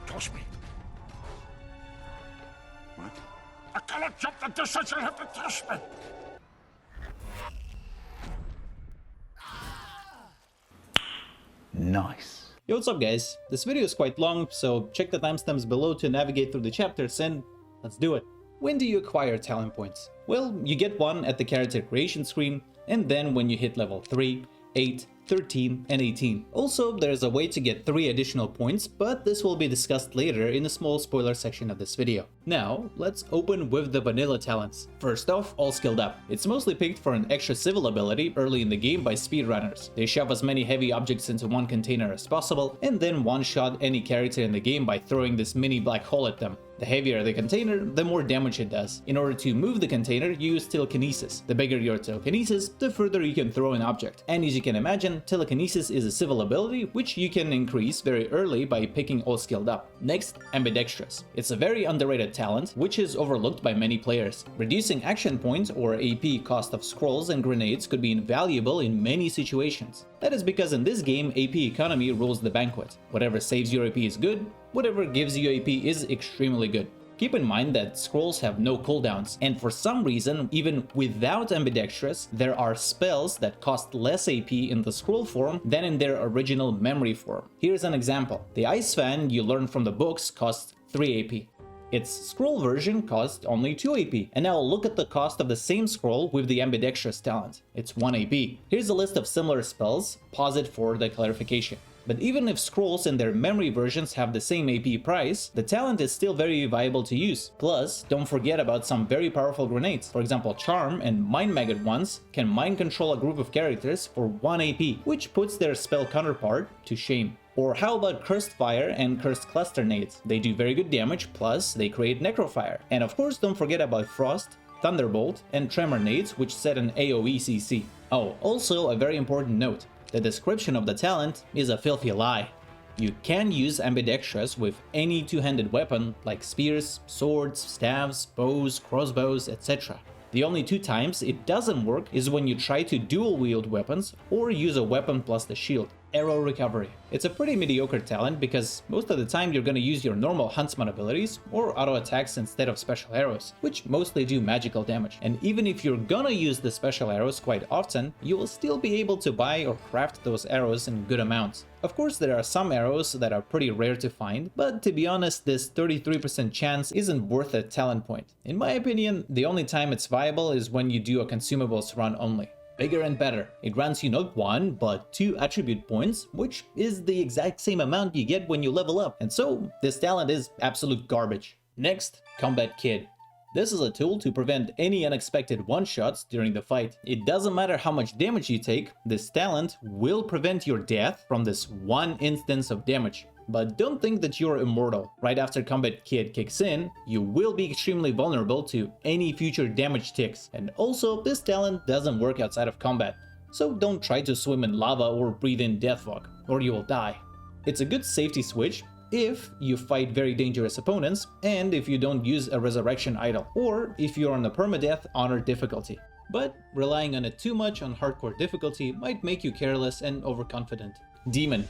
Touch me. What? I cannot jump the distance, you have to touch me. Nice. Yo, what's up guys? This video is quite long, so check the timestamps below to navigate through the chapters and let's do it. When do you acquire talent points? Well, you get one at the character creation screen, and then when you hit level 3, 8, 13, and 18. Also, there's a way to get 3 additional points, but this will be discussed later in a small spoiler section of this video. Now, let's open with the vanilla talents. First off, all skilled up. It's mostly picked for an extra civil ability early in the game by speedrunners. They shove as many heavy objects into one container as possible, and then one-shot any character in the game by throwing this mini black hole at them. The heavier the container, the more damage it does. In order to move the container, you use telekinesis. The bigger your telekinesis, the further you can throw an object. And as you can imagine, telekinesis is a civil ability which you can increase very early by picking all skilled up. Next, Ambidextrous. It's a very underrated talent, which is overlooked by many players. Reducing action points or AP cost of scrolls and grenades could be invaluable in many situations. That is because in this game, AP economy rules the banquet. Whatever saves your AP is good, whatever gives you AP is extremely good. Keep in mind that scrolls have no cooldowns, and for some reason, even without Ambidextrous, there are spells that cost less AP in the scroll form than in their original memory form. Here's an example. The Ice Fan you learn from the books costs 3 AP. Its scroll version costs only 2 AP. And now look at the cost of the same scroll with the Ambidextrous talent. It's 1 AP. Here's a list of similar spells, pause it for the clarification. But even if scrolls and their memory versions have the same AP price, the talent is still very viable to use. Plus, don't forget about some very powerful grenades. For example, Charm and Mind Maggot ones can mind control a group of characters for 1 AP, which puts their spell counterpart to shame. Or how about Cursed Fire and Cursed Cluster Nades? They do very good damage, plus they create Necrofire. And of course, don't forget about Frost, Thunderbolt, and Tremor Nades, which set an AoE CC. Oh, also a very important note. The description of the talent is a filthy lie. You can use Ambidextrous with any two-handed weapon like spears, swords, staves, bows, crossbows, etc. The only 2 times it doesn't work is when you try to dual-wield weapons or use a weapon plus the shield. Arrow Recovery. It's a pretty mediocre talent because most of the time you're gonna use your normal Huntsman abilities or auto attacks instead of special arrows, which mostly do magical damage. And even if you're gonna use the special arrows quite often, you will still be able to buy or craft those arrows in good amounts. Of course, there are some arrows that are pretty rare to find, but to be honest, this 33% chance isn't worth a talent point. In my opinion, the only time it's viable is when you do a consumables run only. Bigger and better. It grants you not 1, but 2 attribute points, which is the exact same amount you get when you level up, and so this talent is absolute garbage. Next, Combat Kid. This is a tool to prevent any unexpected one-shots during the fight. It doesn't matter how much damage you take, this talent will prevent your death from this one instance of damage. But don't think that you're immortal. Right after Combat Kid kicks in, you will be extremely vulnerable to any future damage ticks. And also, this talent doesn't work outside of combat. So don't try to swim in lava or breathe in death fog, or you will die. It's a good safety switch if you fight very dangerous opponents, and if you don't use a resurrection idol, or if you're on a permadeath honor difficulty. But relying on it too much on hardcore difficulty might make you careless and overconfident. Demon.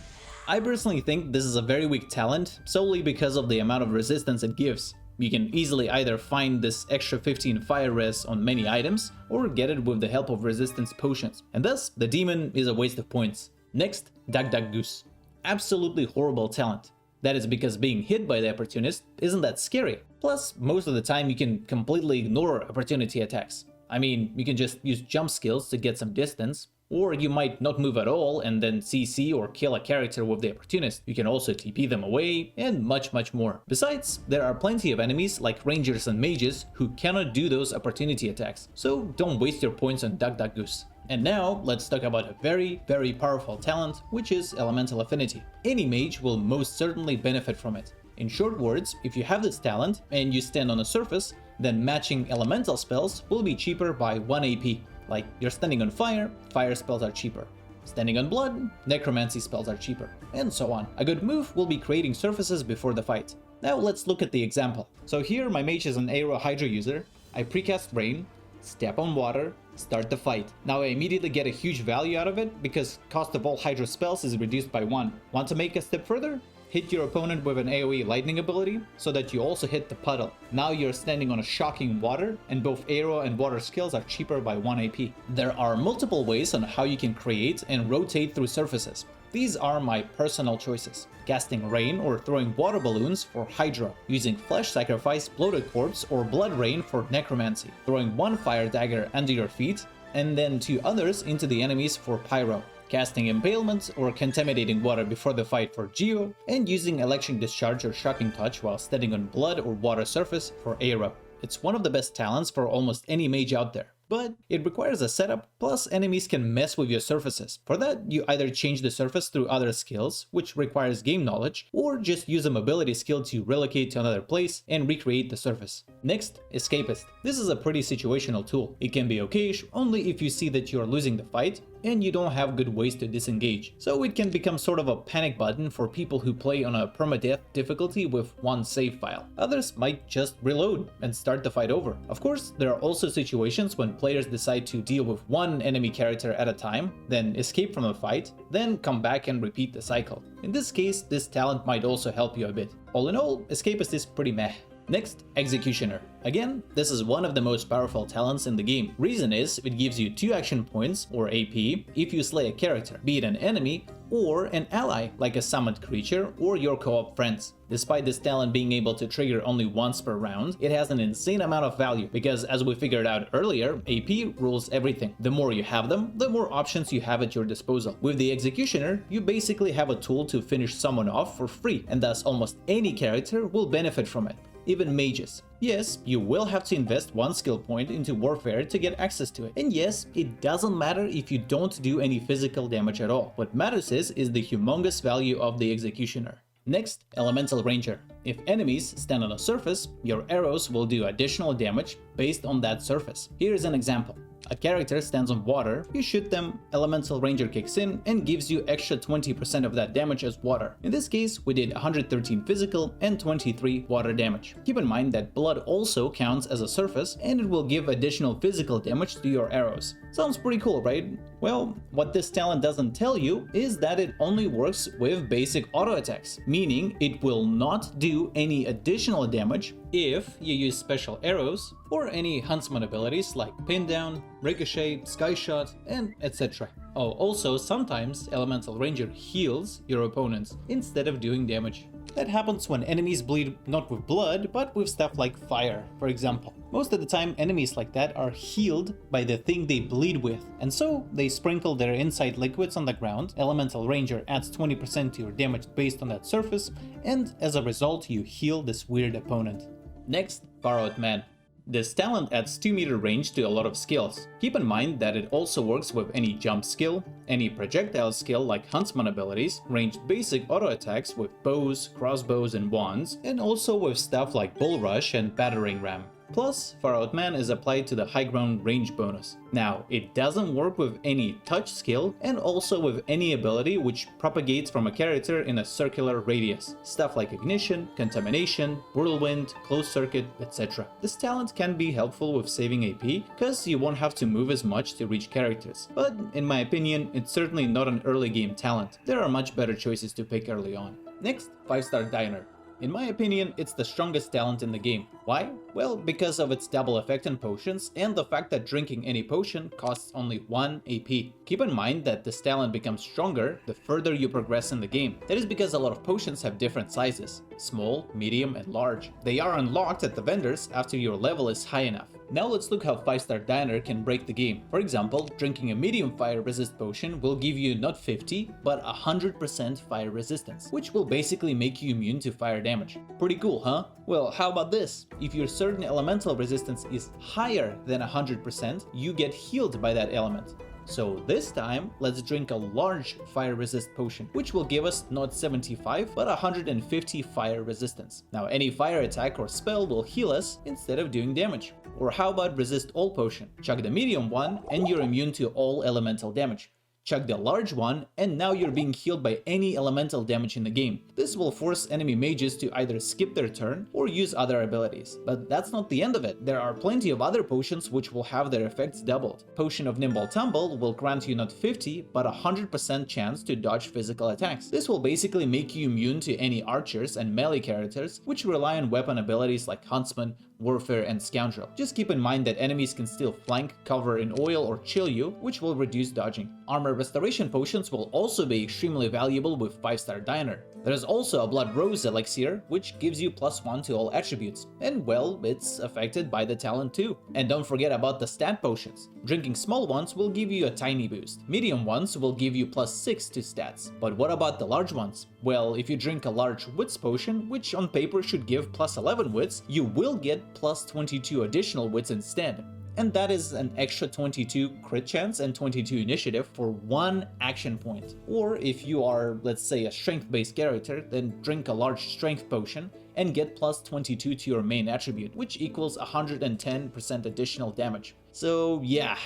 I personally think this is a very weak talent, solely because of the amount of resistance it gives. You can easily either find this extra 15 fire res on many items, or get it with the help of resistance potions, and thus the demon is a waste of points. Next, Goose. Absolutely horrible talent. That is because being hit by the Opportunist isn't that scary. Plus, most of the time you can completely ignore opportunity attacks. I mean, you can just use jump skills to get some distance, or you might not move at all and then CC or kill a character with the Opportunist. You can also TP them away, and much more. Besides, there are plenty of enemies like rangers and mages who cannot do those opportunity attacks, so don't waste your points on Goose. And now, let's talk about a very powerful talent, which is Elemental Affinity. Any mage will most certainly benefit from it. In short words, if you have this talent and you stand on a surface, then matching elemental spells will be cheaper by 1 AP. Like, you're standing on fire, fire spells are cheaper. Standing on blood, necromancy spells are cheaper, and so on. A good move will be creating surfaces before the fight. Now let's look at the example. So here my mage is an Aero Hydra user. I precast Rain, step on water, start the fight. Now I immediately get a huge value out of it because cost of all Hydra spells is reduced by 1. Want to make a step further? hit your opponent with an AoE lightning ability so that you also hit the puddle. Now you're standing on a shocking water, and both aero and water skills are cheaper by 1 AP. There are multiple ways on how you can create and rotate through surfaces. These are my personal choices. Casting Rain or throwing water balloons for Hydra, using Flesh Sacrifice, Bloated Corpse, or Blood Rain for Necromancy, throwing one fire dagger under your feet, and then 2 others into the enemies for Pyro, casting Impalement or Contaminating Water before the fight for Geo, and using Electric Discharge or Shocking Touch while standing on blood or water surface for Aero. It's one of the best talents for almost any mage out there. But it requires a setup, plus enemies can mess with your surfaces. For that, you either change the surface through other skills, which requires game knowledge, or just use a mobility skill to relocate to another place and recreate the surface. Next, Escapist. This is a pretty situational tool. It can be okayish only if you see that you're losing the fight and you don't have good ways to disengage. So it can become sort of a panic button for people who play on a permadeath difficulty with one save file. Others might just reload and start the fight over. Of course, there are also situations when players decide to deal with one enemy character at a time, then escape from the fight, then come back and repeat the cycle. In this case, this talent might also help you a bit. All in all, Escapist is pretty meh. Next, Executioner. Again, this is one of the most powerful talents in the game. Reason is, it gives you 2 action points, or AP, if you slay a character, be it an enemy or an ally, like a summoned creature or your co-op friends. Despite this talent being able to trigger only once per round, it has an insane amount of value, because as we figured out earlier, AP rules everything. The more you have them, the more options you have at your disposal. With the Executioner, you basically have a tool to finish someone off for free, and thus almost any character will benefit from it. Even mages. Yes, you will have to invest 1 skill point into warfare to get access to it. And yes, it doesn't matter if you don't do any physical damage at all. What matters is the humongous value of the Executioner. Next, Elemental Ranger. If enemies stand on a surface, your arrows will do additional damage based on that surface. Here's an example. A character stands on water, you shoot them, Elemental Ranger kicks in and gives you extra 20% of that damage as water. In this case, we did 113 physical and 23 water damage. Keep in mind that blood also counts as a surface, and it will give additional physical damage to your arrows. Sounds pretty cool, right? Well, what this talent doesn't tell you is that it only works with basic auto attacks, meaning it will not do any additional damage if you use special arrows or any huntsman abilities like Pin Down, Ricochet, Sky Shot, and etc. Oh, also sometimes Elemental Ranger heals your opponents instead of doing damage. That happens when enemies bleed not with blood, but with stuff like fire, for example. Most of the time, enemies like that are healed by the thing they bleed with, and so they sprinkle their inside liquids on the ground, Elemental Ranger adds 20% to your damage based on that surface, and as a result you heal this weird opponent. Next, Far Out Man. This talent adds 2 meter range to a lot of skills. Keep in mind that it also works with any jump skill, any projectile skill like huntsman abilities, ranged basic auto attacks with bows, crossbows and wands, and also with stuff like Bull Rush and Battering Ram. Plus, Far Out Man is applied to the high ground range bonus. Now, it doesn't work with any touch skill and also with any ability which propagates from a character in a circular radius. Stuff like Ignition, Contamination, Whirlwind, Closed Circuit, etc. This talent can be helpful with saving AP, cause you won't have to move as much to reach characters. But in my opinion, it's certainly not an early game talent. There are much better choices to pick early on. Next, 5-star Diner. In my opinion, it's the strongest talent in the game. Why? Well, because of its double effect on potions and the fact that drinking any potion costs only 1 AP. Keep in mind that this talent becomes stronger the further you progress in the game. That is because a lot of potions have different sizes: small, medium, and large. They are unlocked at the vendors after your level is high enough. Now let's look how 5-star Diner can break the game. For example, drinking a medium fire resist potion will give you not 50, but 100% fire resistance, which will basically make you immune to fire damage. Pretty cool, huh? Well, how about this? If your certain elemental resistance is higher than 100%, you get healed by that element. So this time, let's drink a large fire resist potion, which will give us not 75, but 150 fire resistance. Now any fire attack or spell will heal us instead of doing damage. Or how about resist all potion? Chug the medium one and you're immune to all elemental damage. chuck the large one, and now you're being healed by any elemental damage in the game. This will force enemy mages to either skip their turn or use other abilities. But that's not the end of it. There are plenty of other potions which will have their effects doubled. Potion of Nimble Tumble will grant you not 50 but 100% chance to dodge physical attacks. This will basically make you immune to any archers and melee characters which rely on weapon abilities like Huntsman, Warfare, and Scoundrel. Just keep in mind that enemies can still flank, cover in oil, or chill you, which will reduce dodging. Armor restoration potions will also be extremely valuable with 5-star Diner. There is also a Blood Rose elixir, which gives you +1 to all attributes, and well, it's affected by the talent too. And don't forget about the stat potions. Drinking small ones will give you a tiny boost. Medium ones will give you +6 to stats. But what about the large ones? Well, if you drink a large wits potion, which on paper should give +11 wits, you will get +22 additional wits instead. And that is an extra 22 crit chance and 22 initiative for 1 action point. Or if you are, let's say, a strength-based character, then drink a large strength potion and get +22 to your main attribute, which equals 110% additional damage. So yeah,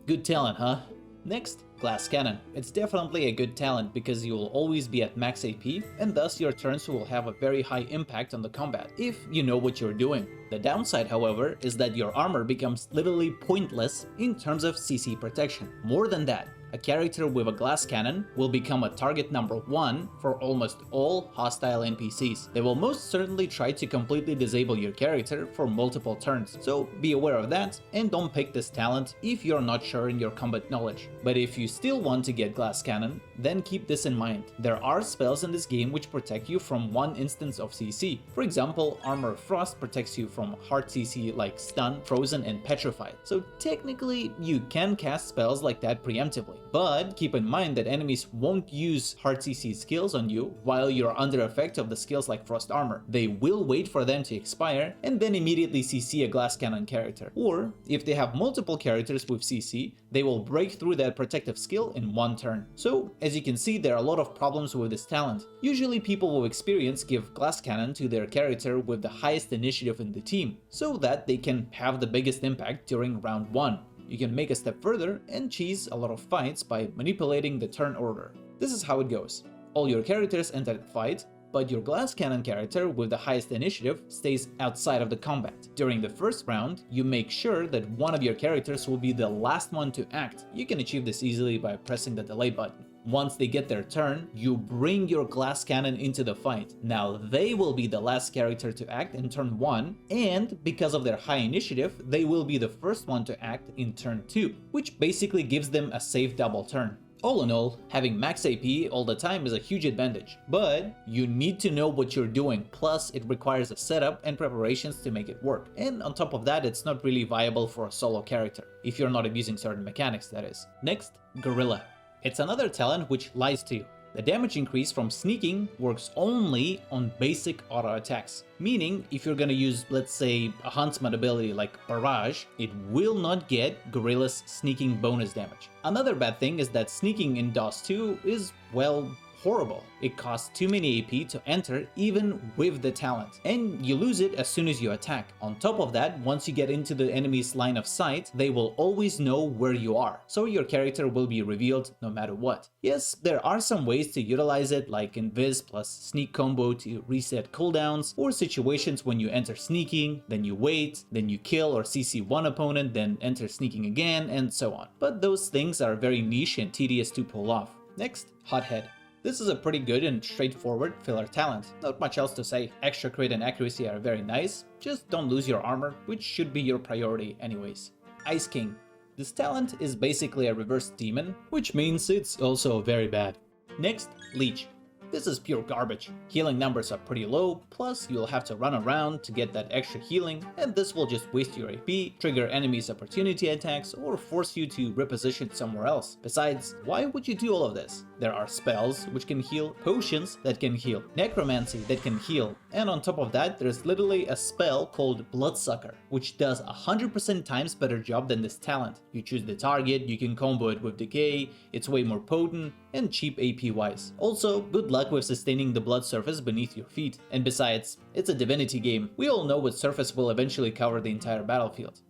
good talent, huh? Next, Glass Cannon. It's definitely a good talent because you will always be at max AP, and thus your turns will have a very high impact on the combat, if you know what you're doing. The downside, however, is that your armor becomes literally pointless in terms of CC protection. More than that, a character with a glass cannon will become a target number 1 for almost all hostile NPCs. They will most certainly try to completely disable your character for multiple turns, so be aware of that and don't pick this talent if you're not sure in your combat knowledge. But if you still want to get glass cannon, then keep this in mind. There are spells in this game which protect you from one instance of CC. For example, Armor of Frost protects you from hard CC like Stun, Frozen, and Petrified. So technically, you can cast spells like that preemptively. But keep in mind that enemies won't use hard CC skills on you while you're under effect of the skills like Frost Armor. They will wait for them to expire and then immediately CC a glass cannon character. Or, if they have multiple characters with CC, they will break through that protective skill in 1 turn. So, as you can see, there are a lot of problems with this talent. Usually people with experience give glass cannon to their character with the highest initiative in the team, so that they can have the biggest impact during round 1. You can make a step further and cheese a lot of fights by manipulating the turn order. This is how it goes. All your characters enter the fight, but your glass cannon character with the highest initiative stays outside of the combat. During the first round, you make sure that one of your characters will be the last one to act. You can achieve this easily by pressing the delay button. Once they get their turn, you bring your glass cannon into the fight. Now they will be the last character to act in turn 1, and because of their high initiative, they will be the first one to act in turn 2, which basically gives them a safe double turn. All in all, having max AP all the time is a huge advantage, but you need to know what you're doing, plus it requires a setup and preparations to make it work. And on top of that, it's not really viable for a solo character, if you're not abusing certain mechanics, that is. Next, Guerilla. It's another talent which lies to you. The damage increase from sneaking works only on basic auto attacks, meaning if you're gonna use, let's say, a Huntsman ability like Barrage, it will not get Guerilla's sneaking bonus damage. Another bad thing is that sneaking in DOS 2 is, well, horrible. It costs too many AP to enter even with the talent, and you lose it as soon as you attack. On top of that, once you get into the enemy's line of sight, they will always know where you are, so your character will be revealed no matter what. Yes, there are some ways to utilize it, like Invis plus Sneak combo to reset cooldowns, or situations when you enter sneaking, then you wait, then you kill or CC one opponent, then enter sneaking again, and so on. But those things are very niche and tedious to pull off. Next, Hothead. This is a pretty good and straightforward filler talent. Not much else to say. Extra crit and accuracy are very nice, just don't lose your armor, which should be your priority anyways. Ice King. This talent is basically a reverse demon, which means it's also very bad. Next, Leech. This is pure garbage. Healing numbers are pretty low, plus you'll have to run around to get that extra healing, and this will just waste your AP, trigger enemies' opportunity attacks, or force you to reposition somewhere else. Besides, why would you do all of this? There are spells which can heal, potions that can heal, necromancy that can heal, and on top of that there's literally a spell called Bloodsucker, which does 100% times better job than this talent. You choose the target, you can combo it with Decay, it's way more potent, and cheap AP wise. Also, good luck with sustaining the blood surface beneath your feet. And besides, it's a Divinity game. We all know what surface will eventually cover the entire battlefield.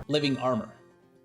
Living Armor.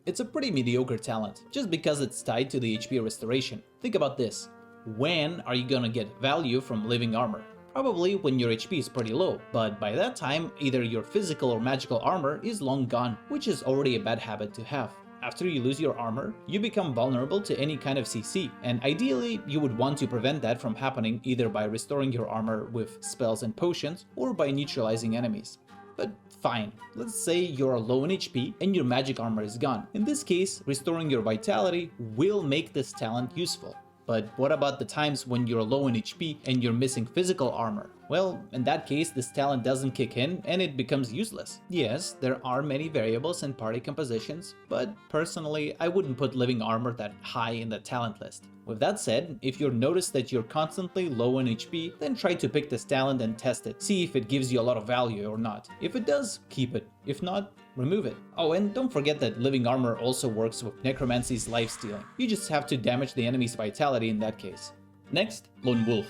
It's a pretty mediocre talent, just because it's tied to the HP restoration. Think about this. When are you gonna get value from living armor? Probably when your HP is pretty low, but by that time, either your physical or magical armor is long gone, which is already a bad habit to have. After you lose your armor, you become vulnerable to any kind of CC, and ideally, you would want to prevent that from happening either by restoring your armor with spells and potions, or by neutralizing enemies. But fine, let's say you're low in HP and your magic armor is gone. In this case, restoring your vitality will make this talent useful. But what about the times when you're low in HP and you're missing physical armor? Well, in that case, this talent doesn't kick in and it becomes useless. Yes, there are many variables in party compositions, but personally, I wouldn't put living armor that high in the talent list. With that said, if you notice that you're constantly low in HP, then try to pick this talent and test it. See if it gives you a lot of value or not. If it does, keep it. If not, remove it. Oh, and don't forget that living armor also works with Necromancy's lifestealing. You just have to damage the enemy's vitality in that case. Next, Lone Wolf.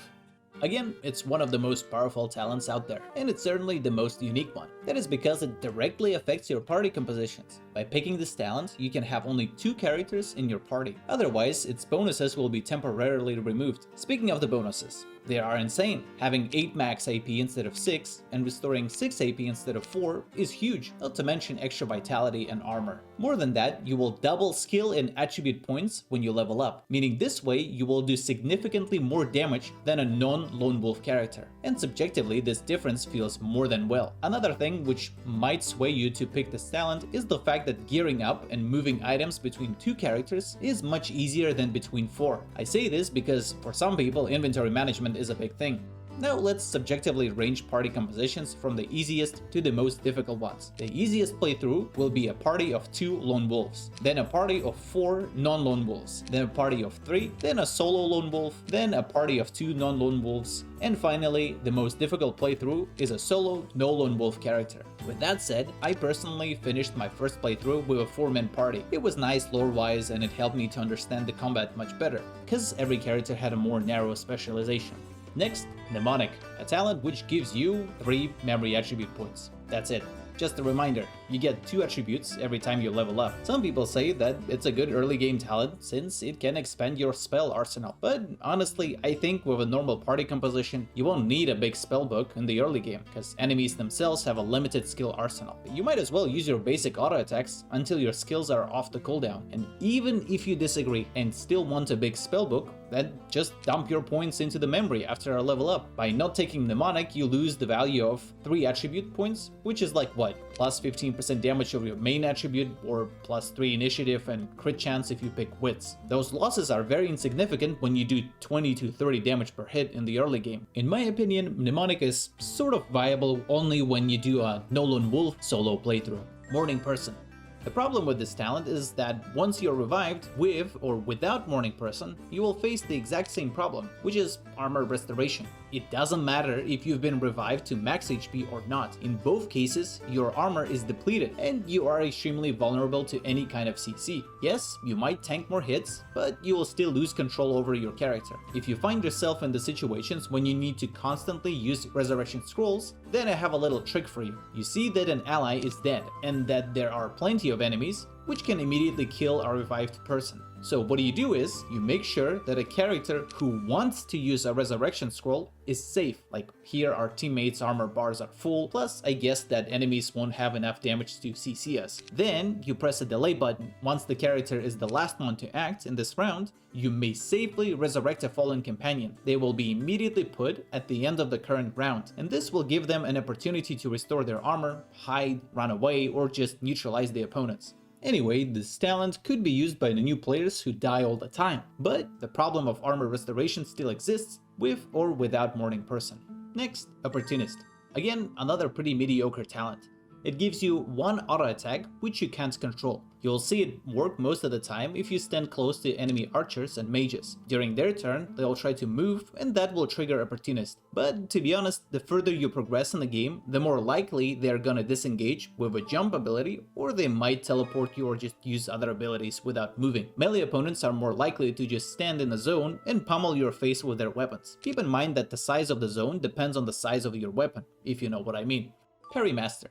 Again, it's one of the most powerful talents out there, and it's certainly the most unique one. That is because it directly affects your party compositions. By picking this talent, you can have only 2 characters in your party. Otherwise, its bonuses will be temporarily removed. Speaking of the bonuses, they are insane. Having 8 max AP instead of 6, and restoring 6 AP instead of 4 is huge, not to mention extra vitality and armor. More than that, you will double skill and attribute points when you level up, meaning this way you will do significantly more damage than a non-Lone Wolf character. And subjectively, this difference feels more than well. Another thing which might sway you to pick this talent is the fact that gearing up and moving items between 2 characters is much easier than between 4. I say this because for some people, inventory management is a big thing. Now let's subjectively range party compositions from the easiest to the most difficult ones. The easiest playthrough will be a party of 2 lone wolves, then a party of 4 non-lone wolves, then a party of 3, then a solo lone wolf, then a party of 2 non-lone wolves, and finally, the most difficult playthrough is a solo no lone wolf character. With that said, I personally finished my first playthrough with a 4-man party. It was nice lore-wise and it helped me to understand the combat much better, because every character had a more narrow specialization. Next, Mnemonic, a talent which gives you 3 memory attribute points. That's it. Just a reminder, you get 2 attributes every time you level up. Some people say that it's a good early game talent since it can expand your spell arsenal, but honestly I think with a normal party composition you won't need a big spell book in the early game, because enemies themselves have a limited skill arsenal. You might as well use your basic auto attacks until your skills are off the cooldown, and even if you disagree and still want a big spell book, then just dump your points into the memory after a level up. By not taking Mnemonic, you lose the value of 3 attribute points, which is like what? Plus 15% damage of your main attribute, or plus 3 initiative and crit chance if you pick wits. Those losses are very insignificant when you do 20 to 30 damage per hit in the early game. In my opinion, Mnemonic is sort of viable only when you do a no lone wolf solo playthrough. Morning Person. The problem with this talent is that once you're revived, with or without Morning Person, you will face the exact same problem, which is armor restoration. It doesn't matter if you've been revived to max HP or not. In both cases, your armor is depleted and you are extremely vulnerable to any kind of CC. Yes, you might tank more hits, but you will still lose control over your character. If you find yourself in the situations when you need to constantly use resurrection scrolls, then I have a little trick for you. You see that an ally is dead and that there are plenty of enemies which can immediately kill a revived person. So what you is, you make sure that a character who wants to use a resurrection scroll is safe. Like here our teammates' armor bars are full, plus I guess that enemies won't have enough damage to CC us. Then you press a delay button. Once the character is the last one to act in this round, you may safely resurrect a fallen companion. They will be immediately put at the end of the current round, and this will give them an opportunity to restore their armor, hide, run away, or just neutralize the opponents. Anyway, this talent could be used by the new players who die all the time, but the problem of armor restoration still exists with or without Morning Person. Next, Opportunist. Again, another pretty mediocre talent. It gives you 1 auto attack which you can't control. You'll see it work most of the time if you stand close to enemy archers and mages. During their turn, they'll try to move and that will trigger Opportunist. But to be honest, the further you progress in the game, the more likely they're gonna disengage with a jump ability, or they might teleport you or just use other abilities without moving. Melee opponents are more likely to just stand in a zone and pummel your face with their weapons. Keep in mind that the size of the zone depends on the size of your weapon, if you know what I mean. Parry Master.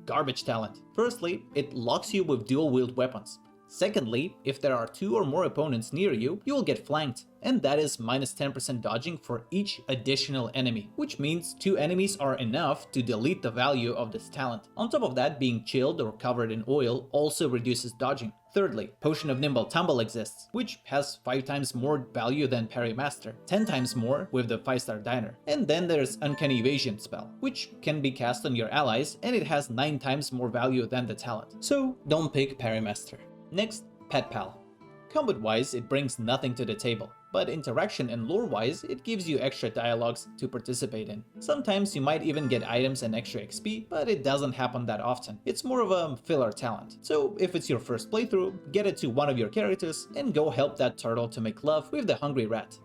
Garbage talent. Firstly, it locks you with dual wield weapons. Secondly, if there are 2 or more opponents near you, you will get flanked, and that is minus 10% dodging for each additional enemy, which means 2 enemies are enough to delete the value of this talent. On top of that, being chilled or covered in oil also reduces dodging. Thirdly, Potion of Nimble Tumble exists, which has 5 times more value than Parry Master, 10 times more with the 5-star Diner. And then there's Uncanny Evasion spell, which can be cast on your allies, and it has 9 times more value than the talent. So don't pick Parry Master. Next, Pet Pal. Combat-wise, it brings nothing to the table, but interaction and lore-wise, it gives you extra dialogues to participate in. Sometimes you might even get items and extra XP, but it doesn't happen that often. It's more of a filler talent. So if it's your first playthrough, get it to one of your characters and go help that turtle to make love with the hungry rat.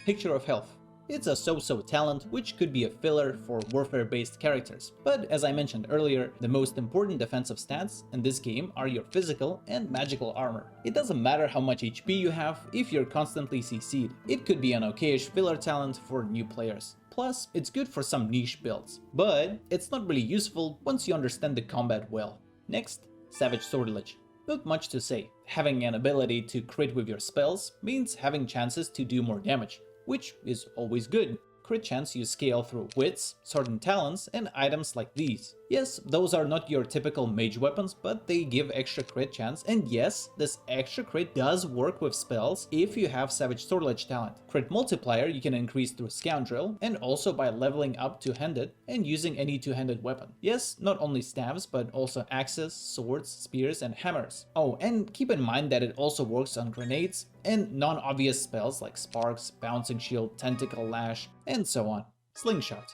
Picture of Health. It's a so-so talent which could be a filler for warfare-based characters, but as I mentioned earlier, the most important defensive stats in this game are your physical and magical armor. It doesn't matter how much HP you have if you're constantly CC'd. It could be an okayish filler talent for new players. Plus, it's good for some niche builds, but it's not really useful once you understand the combat well. Next, Savage Sortilege. Not much to say. Having an ability to crit with your spells means having chances to do more damage, which is always good. Crit chance you scale through wits, certain talents, and items like these. Yes, those are not your typical mage weapons, but they give extra crit chance, and yes, this extra crit does work with spells if you have Savage Sortilege talent. Crit multiplier you can increase through Scoundrel, and also by leveling up two-handed and using any two-handed weapon. Yes, not only staves, but also axes, swords, spears, and hammers. Oh, and keep in mind that it also works on grenades and non-obvious spells like Sparks, Bouncing Shield, Tentacle Lash, and so on. Slingshot.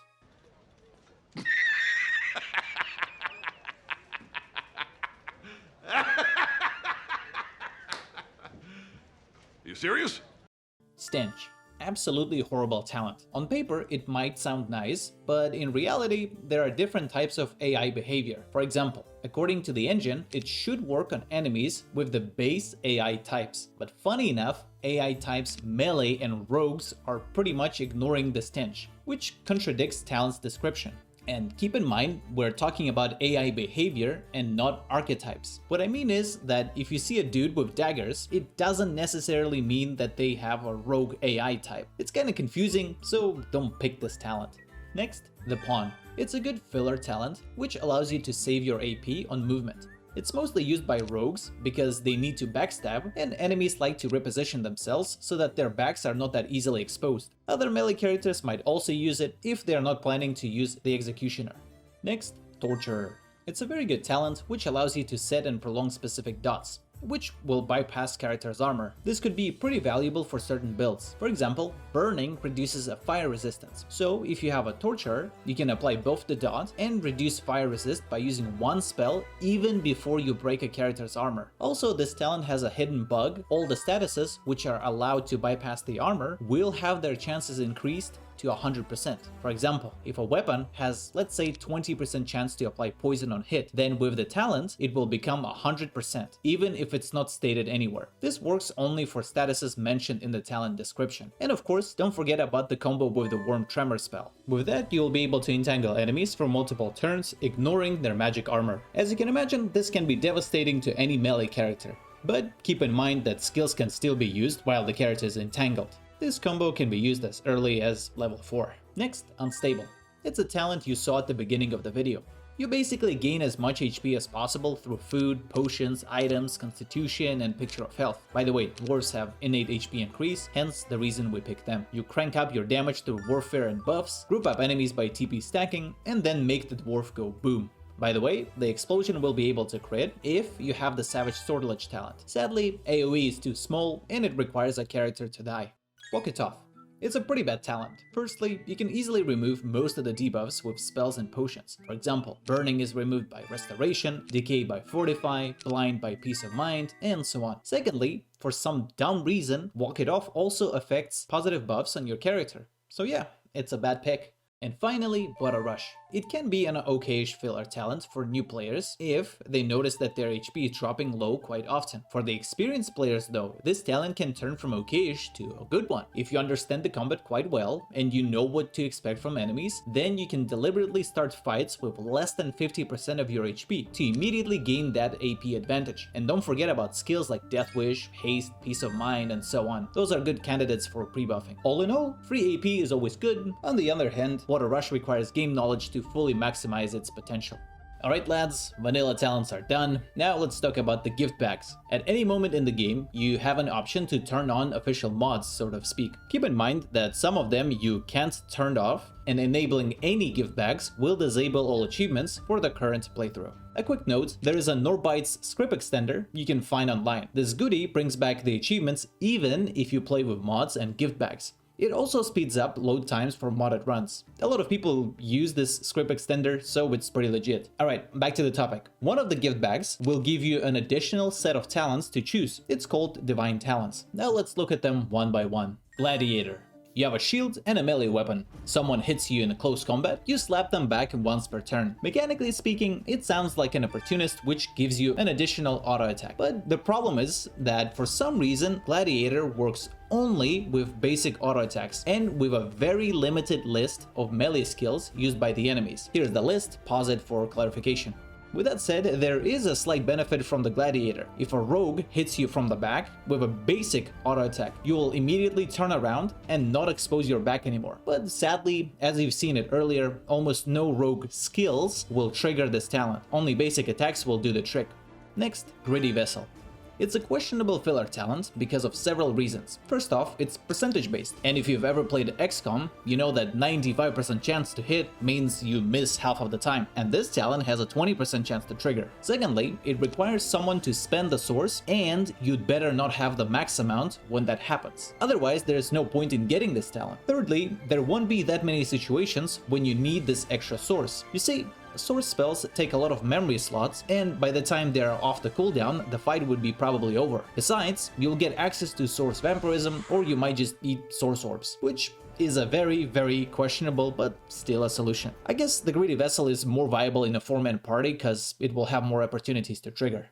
You serious? Stench. Absolutely horrible talent. On paper, it might sound nice, but in reality, there are different types of AI behavior. For example, according to the engine, it should work on enemies with the base AI types. But funny enough, AI types melee and rogues are pretty much ignoring the Stench, which contradicts talent's description. And keep in mind, we're talking about AI behavior and not archetypes. What I mean is that if you see a dude with daggers, it doesn't necessarily mean that they have a rogue AI type. It's kinda confusing, so don't pick this talent. Next, the Pawn. It's a good filler talent, which allows you to save your AP on movement. It's mostly used by rogues because they need to backstab, and enemies like to reposition themselves so that their backs are not that easily exposed. Other melee characters might also use it if they are not planning to use the Executioner. Next, Torturer. It's a very good talent which allows you to set and prolong specific dots, which will bypass character's armor. This could be pretty valuable for certain builds. For example, burning reduces a fire resistance, so if you have a torturer, you can apply both the dot and reduce fire resist by using one spell even before you break a character's armor. Also, this talent has a hidden bug. All the statuses which are allowed to bypass the armor will have their chances increased to 100%. For example, if a weapon has, let's say, 20% chance to apply poison on hit, then with the talent, it will become 100%, even if it's not stated anywhere. This works only for statuses mentioned in the talent description. And of course, don't forget about the combo with the Worm Tremor spell. With that, you'll be able to entangle enemies for multiple turns, ignoring their magic armor. As you can imagine, this can be devastating to any melee character. But keep in mind that skills can still be used while the character is entangled. This combo can be used as early as level 4. Next, Unstable. It's a talent you saw at the beginning of the video. You basically gain as much HP as possible through food, potions, items, constitution, and Picture of Health. By the way, dwarves have innate HP increase, hence the reason we picked them. You crank up your damage through warfare and buffs, group up enemies by TP stacking, and then make the dwarf go boom. By the way, the explosion will be able to crit if you have the Savage Sortilege talent. Sadly, AoE is too small and it requires a character to die. Walk it off. It's a pretty bad talent. Firstly, you can easily remove most of the debuffs with spells and potions. For example, Burning is removed by Restoration, Decay by Fortify, Blind by Peace of Mind, and so on. Secondly, for some dumb reason, Walk It Off also affects positive buffs on your character. So yeah, it's a bad pick. And finally, Water Rush. It can be an okayish filler talent for new players if they notice that their HP is dropping low quite often. For the experienced players though, this talent can turn from okayish to a good one. If you understand the combat quite well and you know what to expect from enemies, then you can deliberately start fights with less than 50% of your HP to immediately gain that AP advantage. And don't forget about skills like Death Wish, Haste, Peace of Mind, and so on. Those are good candidates for pre-buffing. All in all, free AP is always good. On the other hand, Water Rush requires game knowledge to fully maximize its potential. Alright lads, vanilla talents are done. Now let's talk about the gift bags. At any moment in the game, you have an option to turn on official mods, so to speak. Keep in mind that some of them you can't turn off, and enabling any gift bags will disable all achievements for the current playthrough. A quick note, there is a Norbytes script extender you can find online. This goodie brings back the achievements even if you play with mods and gift bags. It also speeds up load times for modded runs. A lot of people use this script extender, so it's pretty legit. Alright, back to the topic. One of the gift bags will give you an additional set of talents to choose. It's called Divine Talents. Now let's look at them one by one. Gladiator. You have a shield and a melee weapon. Someone hits you in a close combat, you slap them back once per turn. Mechanically speaking, it sounds like an Opportunist, which gives you an additional auto attack. But the problem is that for some reason, Gladiator works only with basic auto attacks and with a very limited list of melee skills used by the enemies. Here's the list, pause it for clarification. With that said, there is a slight benefit from the Gladiator. If a rogue hits you from the back with a basic auto attack, you will immediately turn around and not expose your back anymore. But sadly, as you've seen it earlier, almost no rogue skills will trigger this talent. Only basic attacks will do the trick. Next, Gritty Vessel. It's a questionable filler talent because of several reasons. First off, it's percentage based, and if you've ever played XCOM, you know that 95% chance to hit means you miss half of the time, and this talent has a 20% chance to trigger. Secondly, it requires someone to spend the source, and you'd better not have the max amount when that happens. Otherwise, there's no point in getting this talent. Thirdly, there won't be that many situations when you need this extra source. You see, source spells take a lot of memory slots, and by the time they are off the cooldown, the fight would be probably over. Besides, you'll get access to source vampirism, or you might just eat source orbs, which is a very questionable but still a solution. I guess the Greedy Vessel is more viable in a 4-man party because it will have more opportunities to trigger.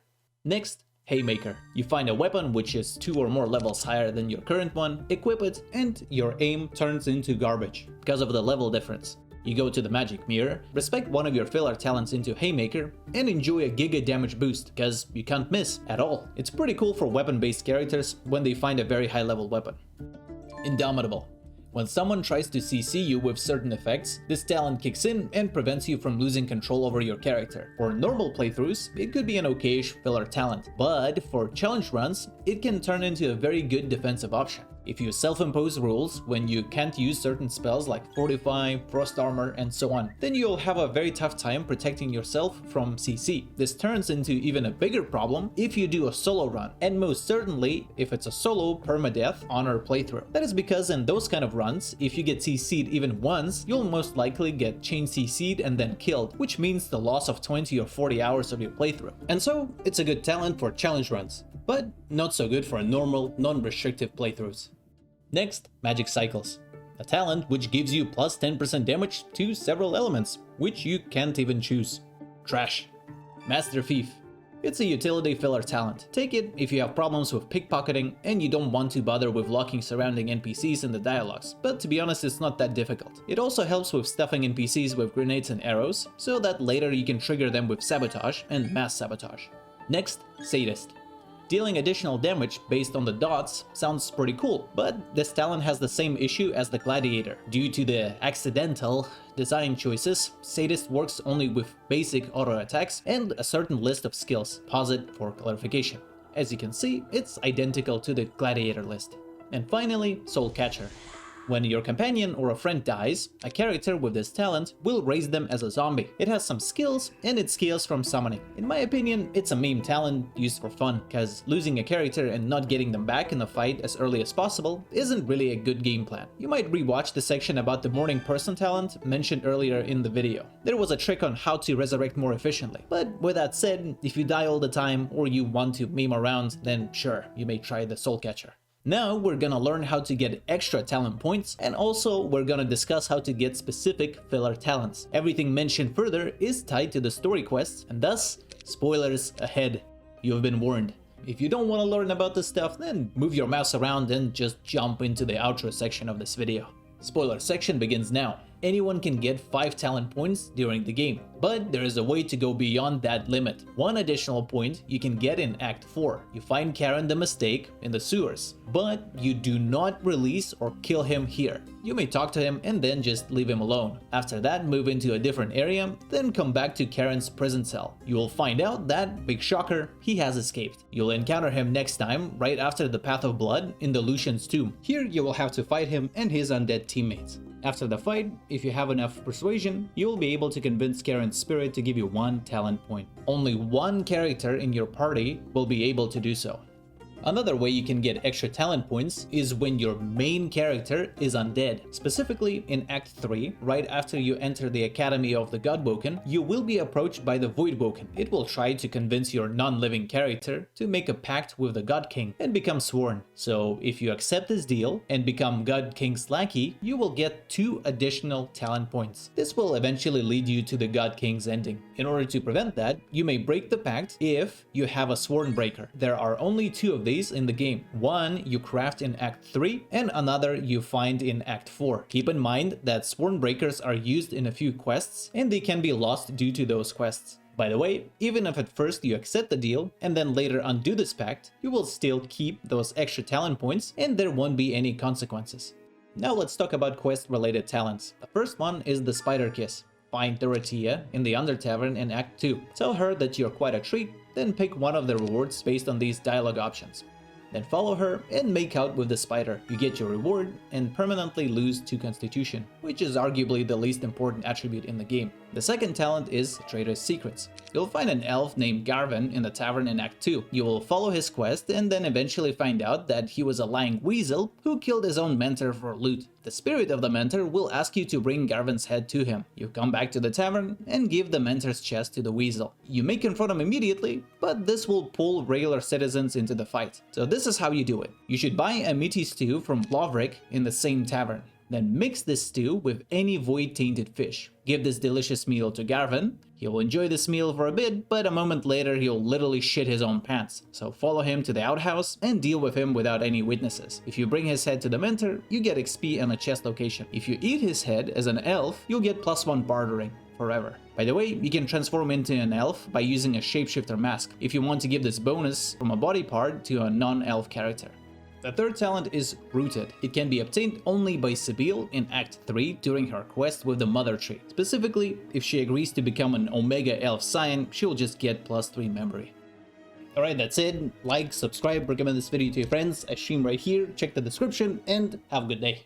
Next, Haymaker. You find a weapon which is 2 or more levels higher than your current one, equip it, and your aim turns into garbage because of the level difference. You go to the magic mirror, respect one of your filler talents into Haymaker, and enjoy a giga damage boost, because you can't miss at all. It's pretty cool for weapon-based characters when they find a very high level weapon. Indomitable. When someone tries to CC you with certain effects, this talent kicks in and prevents you from losing control over your character. For normal playthroughs, it could be an okayish filler talent, but for challenge runs, it can turn into a very good defensive option. If you self-impose rules when you can't use certain spells like Fortify, Frost Armor, and so on, then you'll have a very tough time protecting yourself from CC. This turns into even a bigger problem if you do a solo run, and most certainly if it's a solo permadeath honor playthrough. That is because in those kind of runs, if you get CC'd even once, you'll most likely get chain CC'd and then killed, which means the loss of 20 or 40 hours of your playthrough. And so, it's a good talent for challenge runs, but not so good for normal, non-restrictive playthroughs. Next, Magic Cycles. A talent which gives you plus 10% damage to several elements, which you can't even choose. Trash. Master Thief. It's a utility filler talent. Take it if you have problems with pickpocketing and you don't want to bother with locking surrounding NPCs in the dialogues, but to be honest, it's not that difficult. It also helps with stuffing NPCs with grenades and arrows, so that later you can trigger them with sabotage and mass sabotage. Next, Sadist. Dealing additional damage based on the dots sounds pretty cool, but this talent has the same issue as the Gladiator. Due to the accidental design choices, Sadist works only with basic auto attacks and a certain list of skills. Pause it for clarification. As you can see, it's identical to the Gladiator list. And finally, Soulcatcher. When your companion or a friend dies, a character with this talent will raise them as a zombie. It has some skills, and it scales from summoning. In my opinion, it's a meme talent used for fun, cause losing a character and not getting them back in the fight as early as possible isn't really a good game plan. You might rewatch the section about the Morning Person talent mentioned earlier in the video. There was a trick on how to resurrect more efficiently. But with that said, if you die all the time or you want to meme around, then sure, you may try the Soulcatcher. Now we're gonna learn how to get extra talent points, and also we're gonna discuss how to get specific filler talents. Everything mentioned further is tied to the story quests, and thus, spoilers ahead. You've been warned. If you don't want to learn about this stuff, then move your mouse around and just jump into the outro section of this video. Spoiler section begins now. Anyone can get 5 talent points during the game, but there is a way to go beyond that limit. One additional point you can get in Act 4. You find Karen the Mistake in the sewers, but you do not release or kill him here. You may talk to him and then just leave him alone. After that, move into a different area, then come back to Karen's prison cell. You will find out that, big shocker, he has escaped. You'll encounter him next time, right after the Path of Blood in the Lucian's tomb. Here you will have to fight him and his undead teammates. After the fight, if you have enough persuasion, you will be able to convince Karen's spirit to give you 1 talent point. Only 1 character in your party will be able to do so. Another way you can get extra talent points is when your main character is undead. Specifically, in Act 3, right after you enter the Academy of the Godwoken, you will be approached by the Voidwoken. It will try to convince your non-living character to make a pact with the God King and become Xorn. So if you accept this deal and become God King's lackey, you will get 2 additional talent points. This will eventually lead you to the God King's ending. In order to prevent that, you may break the pact if you have a Sworn Breaker. There are only 2 of these in the game. One you craft in Act 3 and another you find in Act 4. Keep in mind that Sworn Breakers are used in a few quests and they can be lost due to those quests. By the way, even if at first you accept the deal and then later undo this pact, you will still keep those extra talent points and there won't be any consequences. Now let's talk about quest-related talents. The first one is the Spider Kiss. Find Dorothea in the Under Tavern in Act 2. Tell her that you're quite a treat, then pick one of the rewards based on these dialogue options. Then follow her and make out with the spider. You get your reward and permanently lose 2 constitution, which is arguably the least important attribute in the game. The second talent is Trader's Secrets. You'll find an elf named Garvin in the tavern in Act 2. You will follow his quest and then eventually find out that he was a lying weasel who killed his own mentor for loot. The spirit of the mentor will ask you to bring Garvin's head to him. You come back to the tavern and give the mentor's chest to the weasel. You may confront him immediately, but this will pull regular citizens into the fight. So this is how you do it. You should buy a meaty stew from Lovric in the same tavern. Then mix this stew with any void-tainted fish. Give this delicious meal to Garvin. He will enjoy this meal for a bit, but a moment later he'll literally shit his own pants. So follow him to the outhouse and deal with him without any witnesses. If you bring his head to the mentor, you get XP and a chest location. If you eat his head as an elf, you'll get +1 bartering forever. By the way, you can transform into an elf by using a shapeshifter mask if you want to give this bonus from a body part to a non-elf character. The third talent is Rooted. It can be obtained only by Sibyl in Act 3 during her quest with the Mother Tree. Specifically, if she agrees to become an Omega Elf Scion, she'll just get +3 memory. Alright, that's it. Like, subscribe, recommend this video to your friends. I stream right here, check the description, and have a good day.